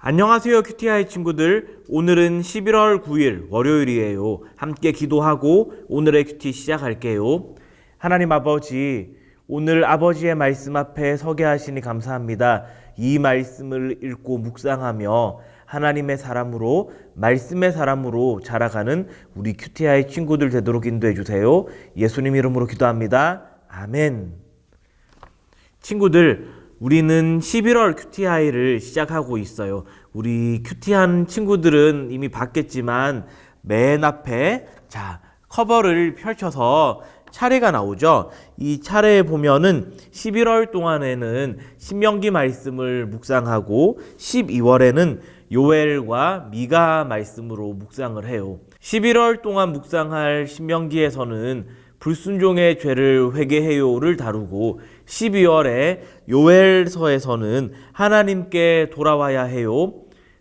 안녕하세요, 큐티아이 친구들. 오늘은 11월 9일 월요일이에요. 함께 기도하고 오늘의 큐티 시작할게요. 하나님 아버지, 오늘 아버지의 말씀 앞에 서게 하시니 감사합니다. 이 말씀을 읽고 묵상하며 하나님의 사람으로, 말씀의 사람으로 자라가는 우리 큐티아이 친구들 되도록 인도해 주세요. 예수님 이름으로 기도합니다. 아멘. 친구들, 우리는 11월 큐티아이를 시작하고 있어요. 우리 큐티한 친구들은 이미 봤겠지만 맨 앞에 커버를 펼쳐서 차례가 나오죠. 이 차례에 보면은 11월 동안에는 신명기 말씀을 묵상하고 12월에는 요엘과 미가 말씀으로 묵상을 해요. 11월 동안 묵상할 신명기에서는 불순종의 죄를 회개해요를 다루고 12월에 요엘서에서는 하나님께 돌아와야 해요.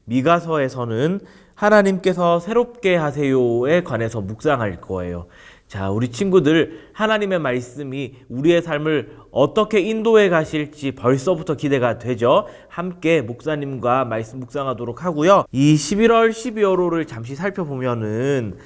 미가서에서는 하나님께서 새롭게 하세요에 관해서 묵상할 거예요. 자, 우리 친구들, 하나님의 말씀이 우리의 삶을 어떻게 인도해 가실지 벌써부터 기대가 되죠. 함께 목사님과 말씀 묵상하도록 하고요. 이 11월 12월호를 잠시 살펴보면은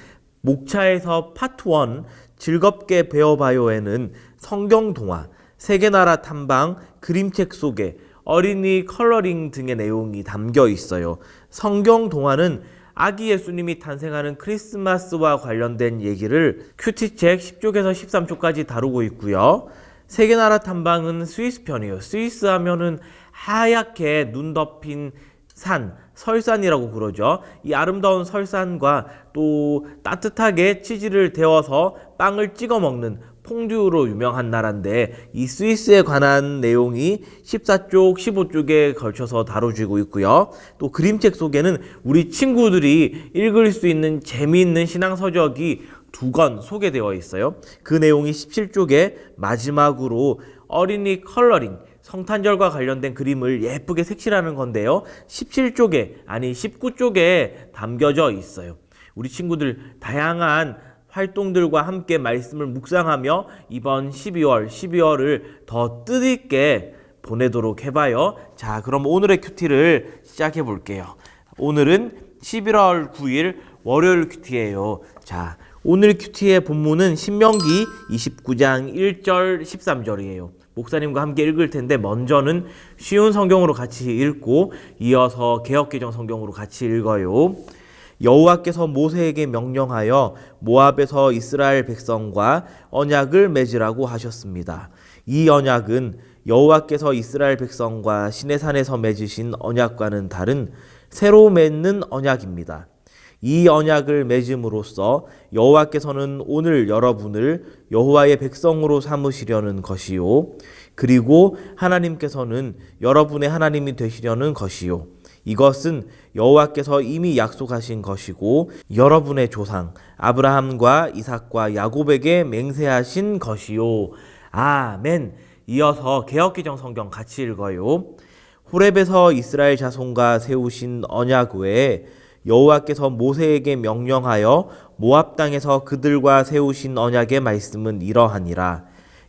목차에서 파트 1 즐겁게 배워봐요에는 성경동화, 세계나라 탐방, 그림책 속에 어린이 컬러링 등의 내용이 담겨 있어요. 성경동화는 아기 예수님이 탄생하는 크리스마스와 관련된 얘기를 큐티책 10쪽에서 13쪽까지 다루고 있고요. 세계나라 탐방은 스위스 편이에요. 스위스 하면은 하얗게 눈 덮인 산, 설산이라고 그러죠. 이 아름다운 설산과 또 따뜻하게 치즈를 데워서 빵을 찍어 먹는 퐁듀로 유명한 나라인데, 이 스위스에 관한 내용이 14쪽, 15쪽에 걸쳐서 다뤄지고 있고요. 또 그림책 속에는 우리 친구들이 읽을 수 있는 재미있는 신앙서적이 2권 소개되어 있어요. 그 내용이 17쪽에 마지막으로 어린이 컬러링, 성탄절과 관련된 그림을 예쁘게 색칠하는 건데요. 17쪽에, 아니 19쪽에 담겨져 있어요. 우리 친구들 다양한 활동들과 함께 말씀을 묵상하며 이번 12월을 더 뜻있게 보내도록 해봐요. 자, 그럼 오늘의 큐티를 시작해 볼게요. 오늘은 11월 9일 월요일 큐티예요. 자, 오늘 큐티의 본문은 신명기 29장 1절 13절이에요. 목사님과 함께 읽을 텐데 먼저는 쉬운 성경으로 같이 읽고 이어서 개역개정 성경으로 같이 읽어요. 여호와께서 모세에게 명령하여 모압에서 이스라엘 백성과 언약을 맺으라고 하셨습니다. 이 언약은 여호와께서 이스라엘 백성과 시내산에서 맺으신 언약과는 다른 새로 맺는 언약입니다. 이 언약을 맺음으로써 여호와께서는 오늘 여러분을 여호와의 백성으로 삼으시려는 것이요, 그리고 하나님께서는 여러분의 하나님이 되시려는 것이요, 이것은 여호와께서 이미 약속하신 것이고 여러분의 조상 아브라함과 이삭과 야곱에게 맹세하신 것이요. 아멘. 이어서 개역개정 성경 같이 읽어요. 호렙에서 이스라엘 자손과 세우신 언약 외에 여호와께서 모세에게 명령하여 모압 땅에서 그들과 세우신 언약의 말씀은 이러하니라.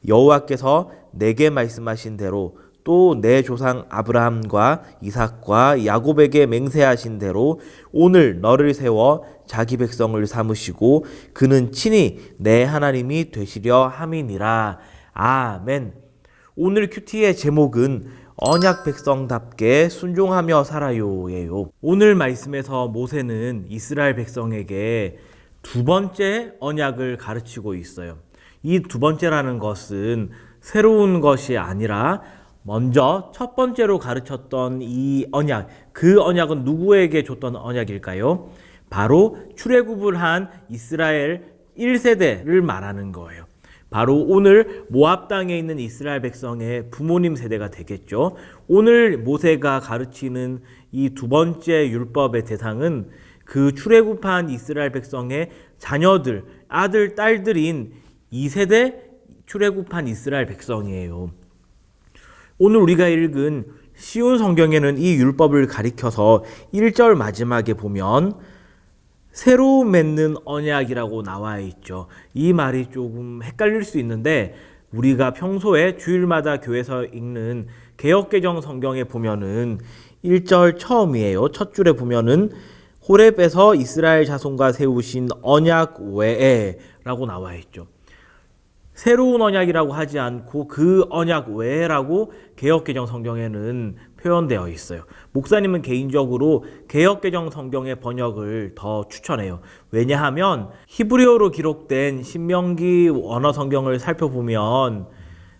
여호와께서 내게 말씀하신 대로 또 내 조상 아브라함과 이삭과 야곱에게 맹세하신 대로 오늘 너를 세워 자기 백성을 삼으시고 그는 친히 내 하나님이 되시려 함이니라. 아멘. 오늘 큐티의 제목은 언약 백성답게 순종하며 살아요예요. 오늘 말씀에서 모세는 이스라엘 백성에게 2번째 언약을 가르치고 있어요. 이 2번째라는 것은 새로운 것이 아니라 먼저 첫 번째로 가르쳤던 이 언약, 그 언약은 누구에게 줬던 언약일까요? 바로 출애굽을 한 이스라엘 1세대를 말하는 거예요. 바로 오늘 모압 땅에 있는 이스라엘 백성의 부모님 세대가 되겠죠. 오늘 모세가 가르치는 이 2번째 율법의 대상은 그 출애굽한 이스라엘 백성의 자녀들, 아들, 딸들인 2세대 출애굽한 이스라엘 백성이에요. 오늘 우리가 읽은 쉬운 성경에는 이 율법을 가리켜서 1절 마지막에 보면 새로 맺는 언약이라고 나와 있죠. 이 말이 조금 헷갈릴 수 있는데 우리가 평소에 주일마다 교회에서 읽는 개역개정 성경에 보면은 1절 처음이에요. 첫 줄에 보면은 호렙에서 이스라엘 자손과 세우신 언약 외에 라고 나와 있죠. 새로운 언약이라고 하지 않고 그 언약 외라고 개역개정 성경에는 표현되어 있어요. 목사님은 개인적으로 개역개정 성경의 번역을 더 추천해요. 왜냐하면 히브리어로 기록된 신명기 원어 성경을 살펴보면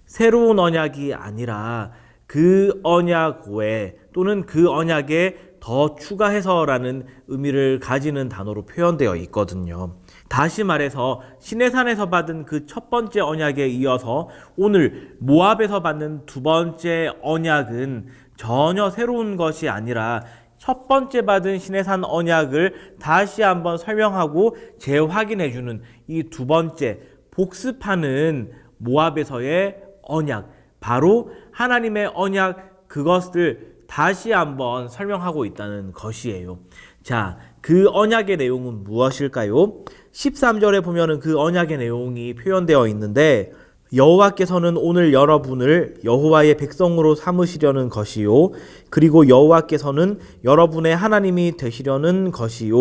새로운 언약이 아니라 그 언약 외 또는 그 언약에 더 추가해서라는 의미를 가지는 단어로 표현되어 있거든요. 다시 말해서 시내산에서 받은 그 첫 번째 언약에 이어서 오늘 모압에서 받는 두 번째 언약은 전혀 새로운 것이 아니라 첫 번째 받은 시내산 언약을 다시 한번 설명하고 재확인해주는 이 두 번째 복습하는 모압에서의 언약, 바로 하나님의 언약, 그것을 다시 한번 설명하고 있다는 것이에요. 자, 그 언약의 내용은 무엇일까요? 13절에 보면은 그 언약의 내용이 표현되어 있는데, 여호와께서는 오늘 여러분을 여호와의 백성으로 삼으시려는 것이요, 그리고 여호와께서는 여러분의 하나님이 되시려는 것이요,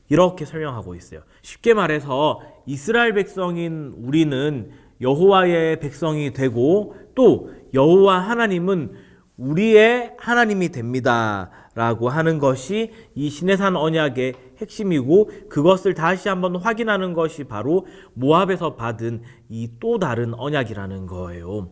이렇게 설명하고 있어요. 쉽게 말해서 이스라엘 백성인 우리는 여호와의 백성이 되고, 또 여호와 하나님은 우리의 하나님이 됩니다 라고 하는 것이 이 시내산 언약의 핵심이고, 그것을 다시 한번 확인하는 것이 바로 모압에서 받은 이 또 다른 언약이라는 거예요.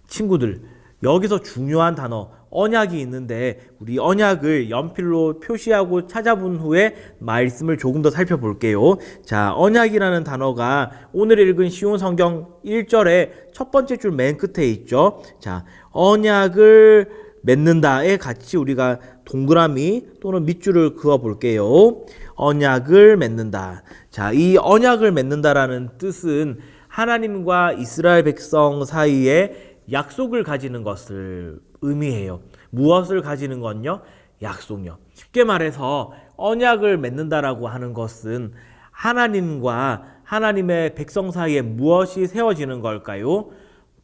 친구들, 여기서 중요한 단어 언약이 있는데 우리 언약을 연필로 표시하고 찾아본 후에 말씀을 조금 더 살펴볼게요. 자, 언약이라는 단어가 오늘 읽은 쉬운 성경 1절에 첫 번째 줄 맨 끝에 있죠. 자, 언약을 맺는다에 같이 우리가 동그라미 또는 밑줄을 그어 볼게요. 언약을 맺는다. 자, 이 언약을 맺는다라는 뜻은 하나님과 이스라엘 백성 사이에 약속을 가지는 것을 의미해요. 무엇을 가지는 건요? 약속요. 쉽게 말해서 언약을 맺는다라고 하는 것은 하나님과 하나님의 백성 사이에 무엇이 세워지는 걸까요?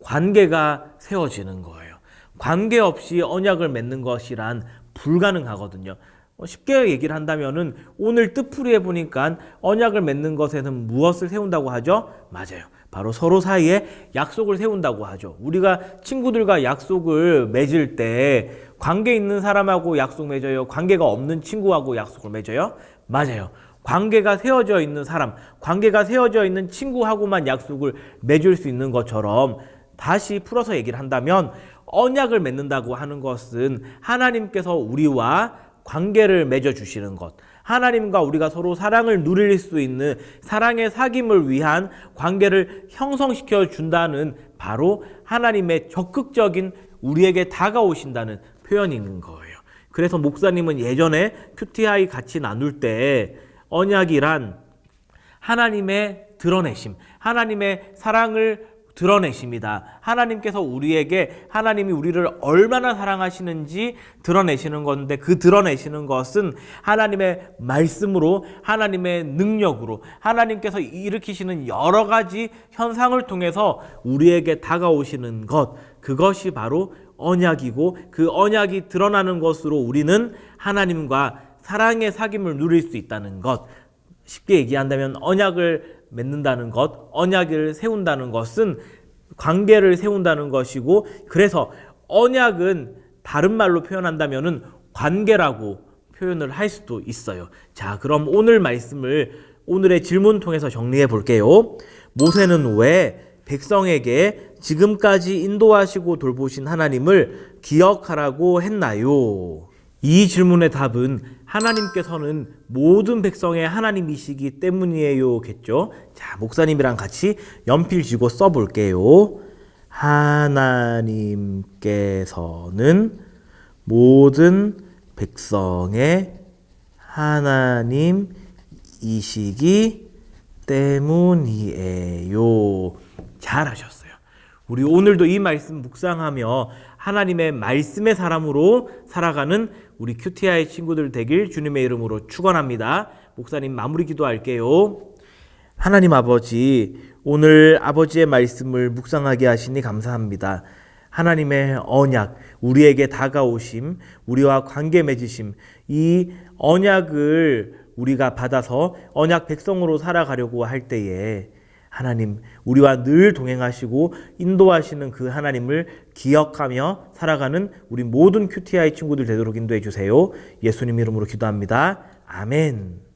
관계가 세워지는 거예요. 관계 없이 언약을 맺는 것이란 불가능하거든요. 쉽게 얘기를 한다면은 오늘 뜻풀이에 보니까 언약을 맺는 것에는 무엇을 세운다고 하죠? 맞아요. 바로 서로 사이에 약속을 세운다고 하죠. 우리가 친구들과 약속을 맺을 때 관계 있는 사람하고 약속 맺어요? 관계가 없는 친구하고 약속을 맺어요? 맞아요. 관계가 세워져 있는 사람, 관계가 세워져 있는 친구하고만 약속을 맺을 수 있는 것처럼, 다시 풀어서 얘기를 한다면 언약을 맺는다고 하는 것은 하나님께서 우리와 관계를 맺어주시는 것, 하나님과 우리가 서로 사랑을 누릴 수 있는 사랑의 사귐을 위한 관계를 형성시켜 준다는, 바로 하나님의 적극적인 우리에게 다가오신다는 표현이 있는 거예요. 그래서 목사님은 예전에 큐티아이 같이 나눌 때 언약이란 하나님의 드러내심, 하나님의 사랑을 드러내십니다. 하나님께서 우리에게, 하나님이 우리를 얼마나 사랑하시는지 드러내시는 건데, 그 드러내시는 것은 하나님의 말씀으로, 하나님의 능력으로, 하나님께서 일으키시는 여러 가지 현상을 통해서 우리에게 다가오시는 것, 그것이 바로 언약이고, 그 언약이 드러나는 것으로 우리는 하나님과 사랑의 사귐을 누릴 수 있다는 것. 쉽게 얘기한다면 언약을 맺는다는 것, 언약을 세운다는 것은 관계를 세운다는 것이고, 그래서 언약은 다른 말로 표현한다면은 관계라고 표현을 할 수도 있어요. 자, 그럼 오늘 말씀을 오늘의 질문 통해서 정리해 볼게요. 모세는 왜 백성에게 지금까지 인도하시고 돌보신 하나님을 기억하라고 했나요? 이 질문의 답은 하나님께서는 모든 백성의 하나님이시기 때문이에요 겠죠. 자, 목사님이랑 같이 연필 쥐고 써볼게요. 하나님께서는 모든 백성의 하나님이시기 때문이에요. 잘하셨어요. 우리 오늘도 이 말씀 묵상하며 하나님의 말씀의 사람으로 살아가는 우리 큐티아의 친구들 되길 주님의 이름으로 축원합니다. 목사님 마무리 기도할게요. 하나님 아버지, 오늘 아버지의 말씀을 묵상하게 하시니 감사합니다. 하나님의 언약, 우리에게 다가오심, 우리와 관계 맺으심, 이 언약을 우리가 받아서 언약 백성으로 살아가려고 할 때에 하나님, 우리와 늘 동행하시고 인도하시는 그 하나님을 기억하며 살아가는 우리 모든 QTI 친구들 되도록 인도해 주세요. 예수님 이름으로 기도합니다. 아멘.